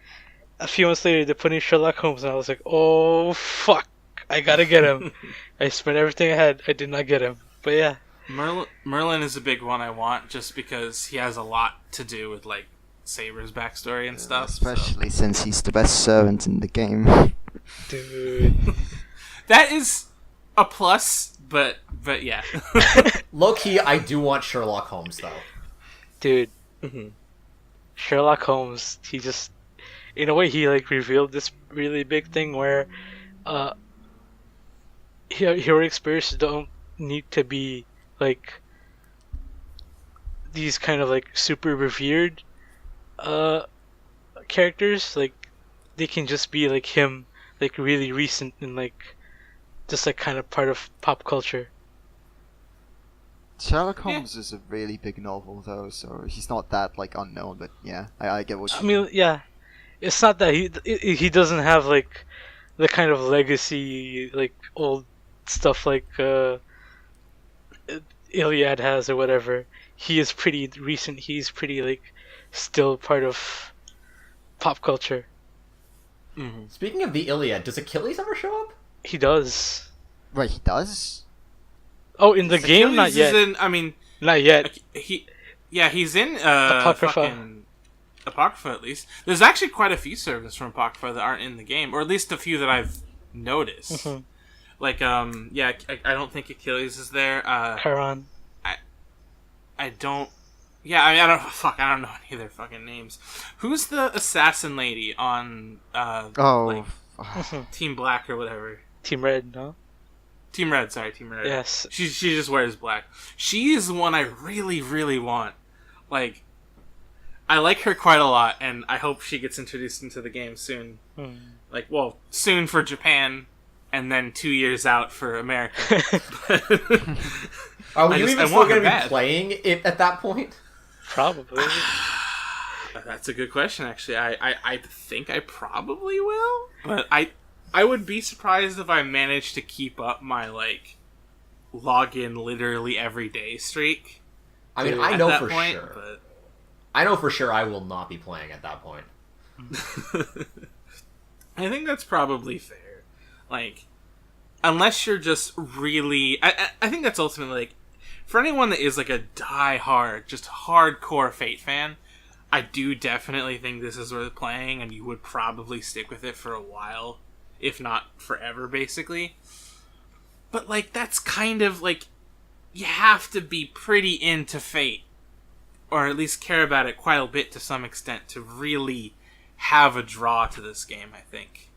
a few months later they put in Sherlock Holmes, and I was like, oh fuck, I gotta get him. I spent everything I had, I did not get him. But yeah, Merlin is a big one I want, just because he has a lot to do with like Saber's backstory and stuff. Especially since he's the best servant in the game. dude. That is a plus, but yeah. Low key, I do want Sherlock Holmes though. Dude, Sherlock Holmes, he just, in a way, he like revealed this really big thing where, heroic spirits don't need to be like these kind of like super revered, characters. Like they can just be like him, like really recent and like just like kind of part of pop culture. Sherlock Holmes is a really big novel, though, so he's not that like unknown. But yeah, I get what you I mean, yeah, it's not that he doesn't have like the kind of legacy like old stuff like Iliad has or whatever. He is pretty recent. He's pretty like still part of pop culture. Speaking of the Iliad, does Achilles ever show up? He does. Wait, he does? Oh, in the game, not Achilles yet. is in, I mean, Not yet. he's in Apocrypha. fucking Apocrypha at least. There's actually quite a few servants from Apocrypha that aren't in the game, or at least a few that I've noticed. Like, I don't think Achilles is there. Charon. I don't. Yeah, I mean, I don't know any of their fucking names. Who's the assassin lady on Team Black or whatever? Team Red, no? Team Red, sorry, Team Red. Yes. She just wears black. She is one I really, really want. Like, I like her quite a lot, and I hope she gets introduced into the game soon. Like, well, soon for Japan, and then 2 years out for America. Are you even still going to be bad. playing it at that point? Probably. That's a good question, actually. I think I probably will, but I would be surprised if I managed to keep up my, like, login literally every day streak. I mean, I know that for point, sure. But... I know for sure I will not be playing at that point. I think that's probably fair. Like, unless you're just really... I think that's ultimately, like, for anyone that is, like, a die-hard, just hardcore Fate fan, I do definitely think this is worth playing, and you would probably stick with it for a while, if not forever, basically. But, like, that's kind of, like, you have to be pretty into Fate, or at least care about it quite a bit to some extent, to really have a draw to this game, I think.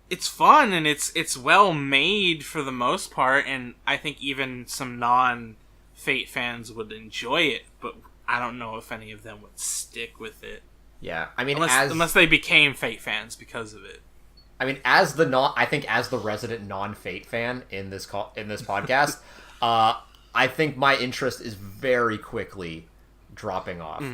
It's fun, and it's well made for the most part, and I think even some non-Fate fans would enjoy it, but I don't know if any of them would stick with it. Yeah, I mean, unless they became Fate fans because of it. I mean, as the resident non-Fate fan in this podcast, I think my interest is very quickly dropping off.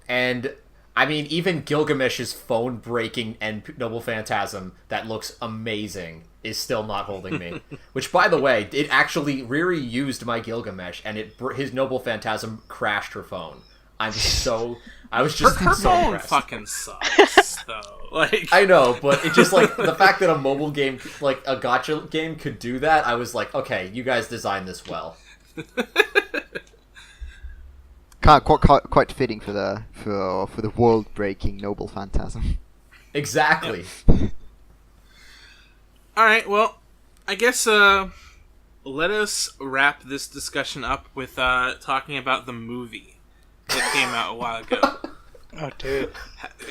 And I mean, even Gilgamesh's phone-breaking and Noble Phantasm that looks amazing is still not holding me. Which, by the way, it actually Riri used my Gilgamesh, and his Noble Phantasm crashed her phone. I was just Her so phone impressed. fucking sucks, though. Like, I know, but it just, like, the fact that a mobile game, like, a gacha game could do that, I was like, okay, you guys designed this well. Quite fitting for the world-breaking Noble Phantasm. Exactly. Alright, well, I guess let us wrap this discussion up with talking about the movie that came out a while ago. Oh, dude.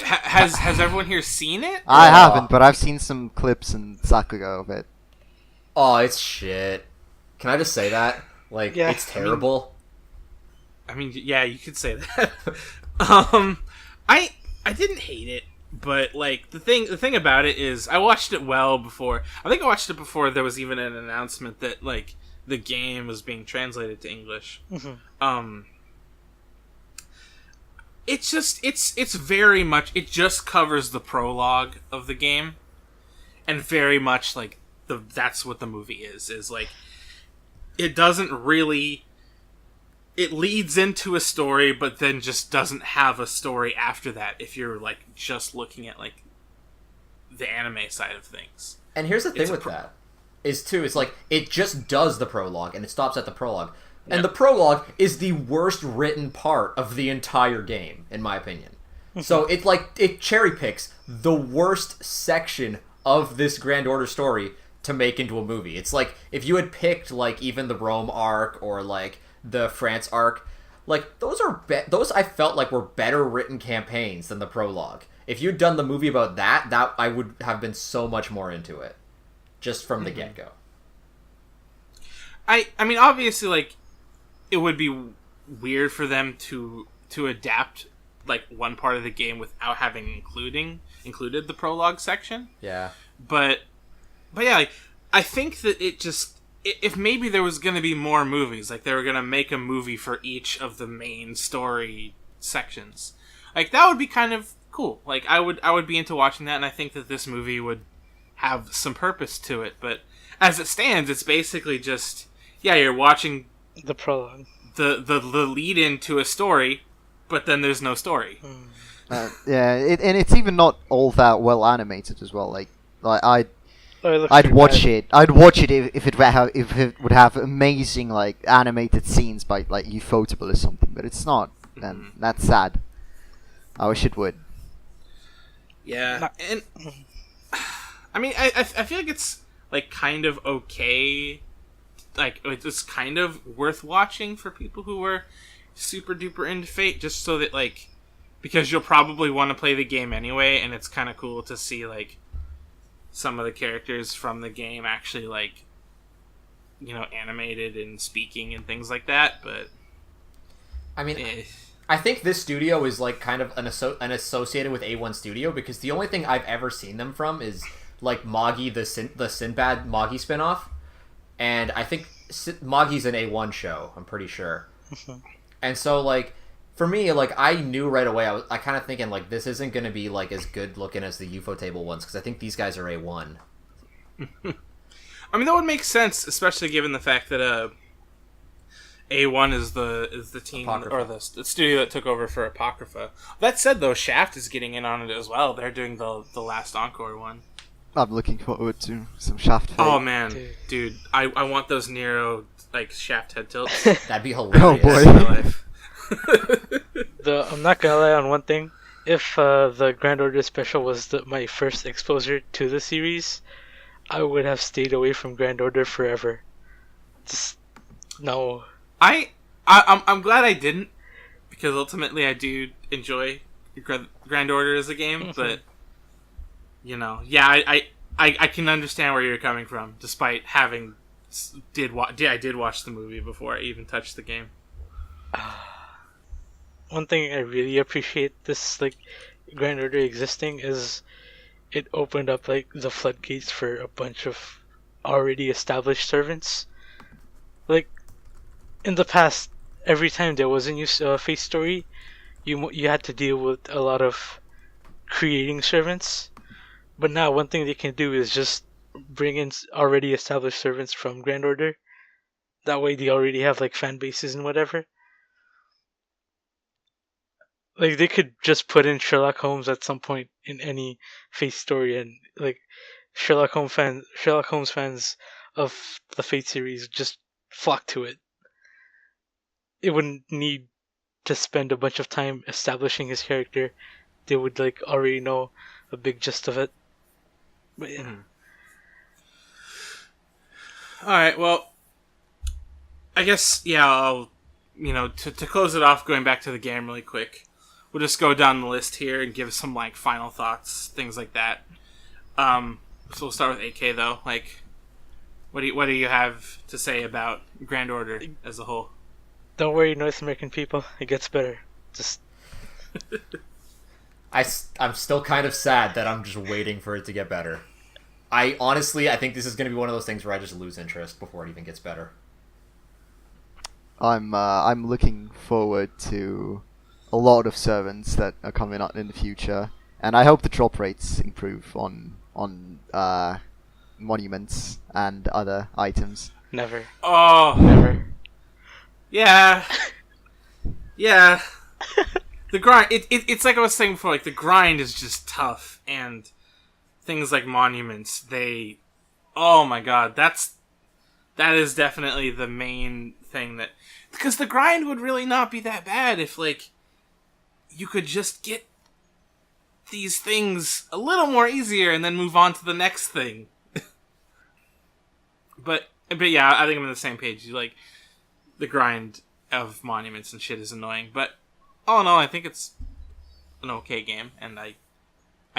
Has everyone here seen it? I haven't, but I've seen some clips and Sakuga of it. Oh, it's shit. Can I just say that? Like, Yeah, it's terrible. I mean, yeah, you could say that. I didn't hate it, but like the thing about it is I watched it well before. I think I watched it before there was even an announcement that like the game was being translated to English. Mhm. It's just it's very much it just covers the prologue of the game, and very much like that's what the movie is like it doesn't really. It leads into a story, but then just doesn't have a story after that. If you're like just looking at like the anime side of things, And here's the thing It's a with that is too, it's like it just does the prologue and it stops at the prologue. Yeah. And the prologue is the worst written part of the entire game, in my opinion. So it cherry picks the worst section of this Grand Order story to make into a movie. It's like if you had picked like even the Rome arc or like the France arc, like those I felt like were better written campaigns than the prologue. If you'd done the movie about that I would have been so much more into it, just from the get go. I mean, obviously, like it would be weird for them to adapt like one part of the game without having included the prologue section. Yeah. But yeah, like, I think that it just. If maybe there was going to be more movies, like they were going to make a movie for each of the main story sections, like that would be kind of cool. Like I would be into watching that, and I think that this movie would have some purpose to it. But as it stands, it's basically just you're watching The prologue. the lead into a story, but then there's no story. Yeah, and it's even not all that well animated as well. Like Oh, it looks I'd pretty watch bad. it. I'd watch it if it would have amazing like animated scenes by like Ufotable or something. But it's not, and that's sad. I wish it would. Yeah, and I mean, I feel like it's like kind of okay. Like it's kind of worth watching for people who are super duper into Fate, just so that like because you'll probably want to play the game anyway, and it's kind of cool to see like some of the characters from the game actually like animated and speaking and things like that. But I mean, I think this studio is like kind of an associated with A1 Studio, because the only thing I've ever seen them from is like Moggy, the Sinbad Moggy spinoff, and I think Moggy's an A1 show. I'm pretty sure. And so like for me, like I knew right away. I kind of thinking like this isn't going to be like as good looking as the Ufotable ones, because I think these guys are A1. I mean, that would make sense, especially given the fact that A1 is the team Apocrypha. or the studio that took over for Apocrypha. That said, though, Shaft is getting in on it as well. They're doing the last Encore one. I'm looking forward to some Shaft. Fate. Oh man, dude, I want those Nero like Shaft head tilts. That'd be hilarious. Oh boy. in my life. I'm not gonna lie on one thing. If the Grand Order Special was my first exposure to the series, I would have stayed away from Grand Order forever. Just no. I'm glad I didn't, because ultimately I do enjoy Grand Order as a game, but I can understand where you're coming from, despite having I did watch the movie before I even touched the game. One thing I really appreciate this like Grand Order existing is it opened up like the floodgates for a bunch of already established servants. Like in the past, every time there was a new face story, you had to deal with a lot of creating servants. But now one thing they can do is just bring in already established servants from Grand Order. That way they already have like fan bases and whatever. Like they could just put in Sherlock Holmes at some point in any Fate story, and like Sherlock Holmes fans of the Fate series just flock to it. It wouldn't need to spend a bunch of time establishing his character. They would like already know a big gist of it. But yeah. All right, well, I guess, yeah, I'll, to close it off, going back to the game really quick, we'll just go down the list here and give some, like, final thoughts, things like that. So we'll start with AK, though. Like, what do you have to say about Grand Order as a whole? Don't worry, North American people. It gets better. Just I'm still kind of sad that I'm just waiting for it to get better. I think this is going to be one of those things where I just lose interest before it even gets better. I'm looking forward to a lot of servants that are coming out in the future, and I hope the drop rates improve on monuments and other items. never. Oh, Never. yeah. Yeah. The grind, it's like I was saying before, like, the grind is just tough, and things like monuments, oh my god, that is definitely the main thing that, because the grind would really not be that bad if, like, you could just get these things a little more easier and then move on to the next thing. but yeah, I think I'm on the same page. Like, the grind of monuments and shit is annoying, but all in all, I think it's an okay game, and I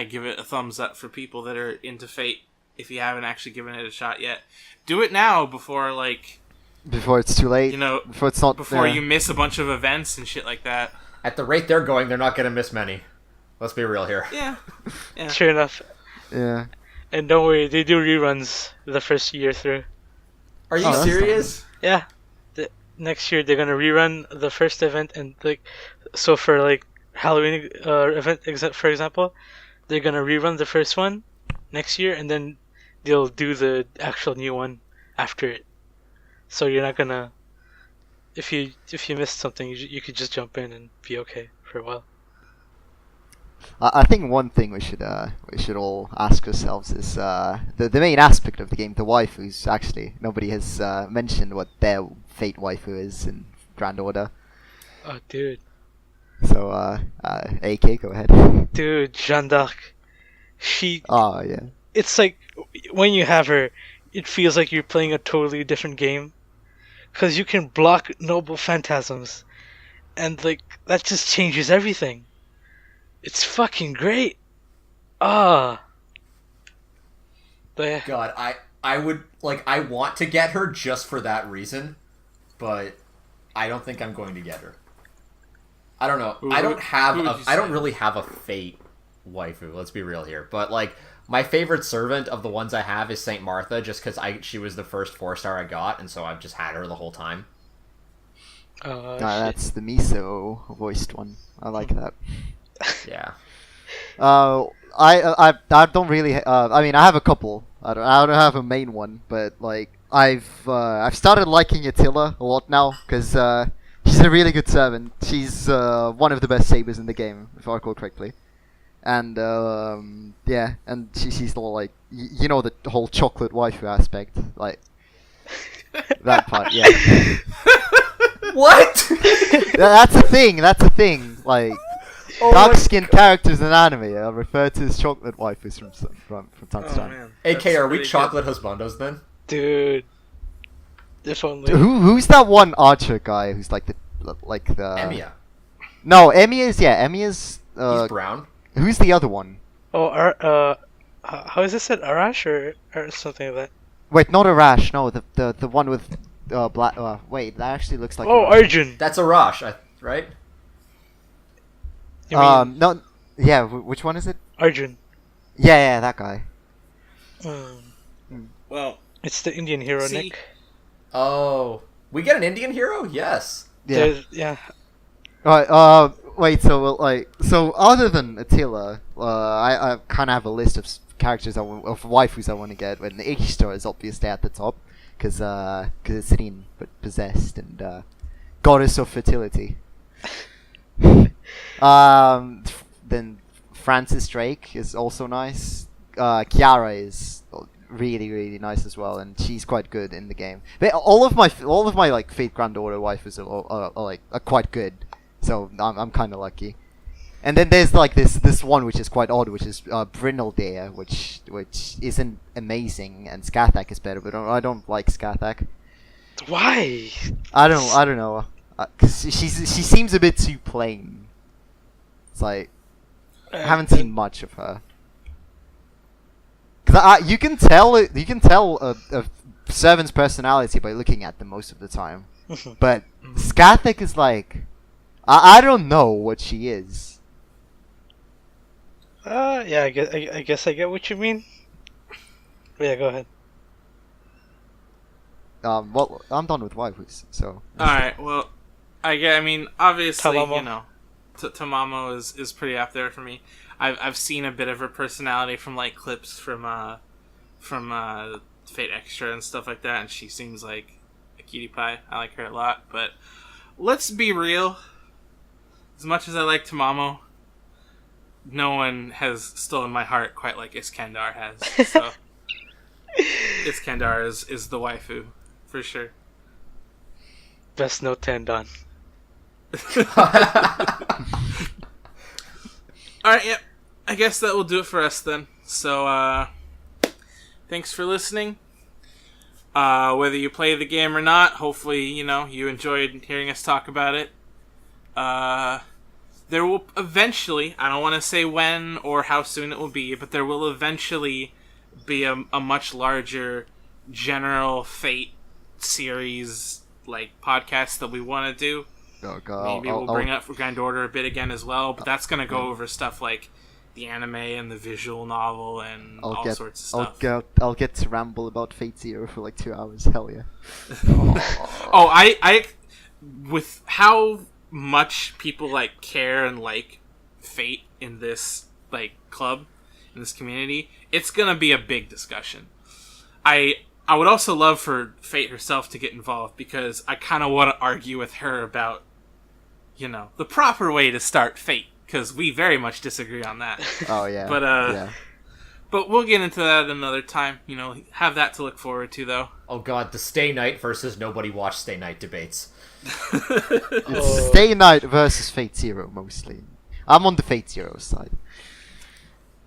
give it a thumbs up for people that are into Fate. If you haven't actually given it a shot yet, do it now before it's too late. Before it's not. Before you miss a bunch of events and shit like that. At the rate they're going, they're not going to miss many. Let's be real here. Yeah. Sure enough. Yeah. And don't worry, they do reruns the first year through. Are you that's serious? Yeah. Next year they're gonna rerun the first event, and so for like Halloween event, for example, they're gonna rerun the first one next year, and then they'll do the actual new one after it. So you're not gonna, if you missed something, you could just jump in and be okay for a while. I think one thing we should all ask ourselves is the main aspect of the game, the waifus. Actually, nobody has mentioned what their Fate waifu is in Grand Order. Oh, dude. So, AK, go ahead. Dude, Jeanne d'Arc. Oh yeah. It's like when you have her, it feels like you're playing a totally different game, because you can block noble phantasms, and like that just changes everything. It's fucking great. But yeah. God, I would, like, I want to get her just for that reason, but I don't think I'm going to get her. I don't know. I don't really have a Fate waifu, let's be real here. But, like, my favorite servant of the ones I have is Saint Martha, just because she was the first 4-star I got, and so I've just had her the whole time. That's the Miso voiced one. I like that. Yeah. I don't really. I mean, I have a couple. I don't have a main one, but like I've started liking Attila a lot now because she's a really good servant. She's one of the best sabers in the game, if I recall correctly. And yeah, and she's all like the whole chocolate waifu aspect, like that part. Yeah. What? That's a thing. That's a thing. Like. Dark-skinned characters in anime are referred to as chocolate waifus from time to time. Man. AK, are we chocolate husbandos then? Dude. If only. Who's that one archer guy who's like the Emiya. No, Emiya's He's brown. Who's the other one? Oh, how is this said? Arash or something like that? Wait, not Arash. No, the one with black. Wait, that actually looks like. Oh, Arjun. That's Arash, right? You mean no, yeah. Which one is it? Arjun. Yeah, that guy. Well, It's the Indian hero, See? Nick. Oh, we get an Indian hero? Yes. Yeah. Yeah. Alright, wait, so other than Attila, I kind of have a list of characters of waifus I want to get, and Ishtar is obviously at the top, because it's Serene, but possessed, and goddess of fertility. Then Francis Drake is also nice. Kiara is really, really nice as well, and she's quite good in the game. But all of my like Fate Grand Order waifus are quite good, so I'm kind of lucky. And then there's like this one which is quite odd, which is Brynhildr, which isn't amazing, and Skathak is better, but I don't like Skathak. Why? I don't know. Cause she seems a bit too plain. It's like I haven't seen much of her. Cause you can tell a servant's personality by looking at them most of the time. But Skathik is like, I don't know what she is. Yeah, I guess I get what you mean. But yeah, go ahead. Well, I'm done with waifus, so. Alright, well, I mean, obviously, Tamamo. you know, Tamamo is pretty up there for me. I've seen a bit of her personality from, like, clips from Fate Extra and stuff like that, and she seems like a cutie pie. I like her a lot, but let's be real. As much as I like Tamamo, no one has stolen my heart quite like Iskandar has. So Iskandar is the waifu, for sure. Best no tendon. Alright, yep. I guess that will do it for us then. So, thanks for listening. Whether you play the game or not, hopefully, you know, you enjoyed hearing us talk about it. There will eventually, I don't want to say when or how soon it will be, but there will eventually be a much larger general Fate series, like, podcast that we want to do. Oh god. Maybe we'll bring up Grand Order a bit again as well, but that's going to go over stuff like the anime and the visual novel and all sorts of stuff. I'll get to ramble about Fate Zero for like 2 hours. Hell yeah. Oh, I with how much people like care and like Fate in this like club, in this community, it's gonna be a big discussion. I would also love for Fate herself to get involved, because I kind of want to argue with her about, you know, the proper way to start Fate, because we very much disagree on that. Oh yeah. But yeah. But we'll get into that another time. You know, have that to look forward to, though. Oh god, the Stay Night versus nobody watched Stay Night debates. It's Stay Night versus Fate Zero mostly. I'm on the Fate Zero side.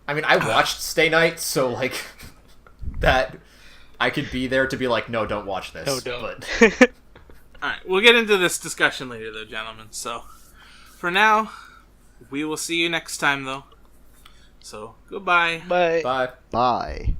I mean, I watched Stay Night, so like that I could be there to be like, no, don't watch this. No, don't. But Alright, we'll get into this discussion later, though, gentlemen. So, for now, we will see you next time, though. So, goodbye. Bye. bye. Bye.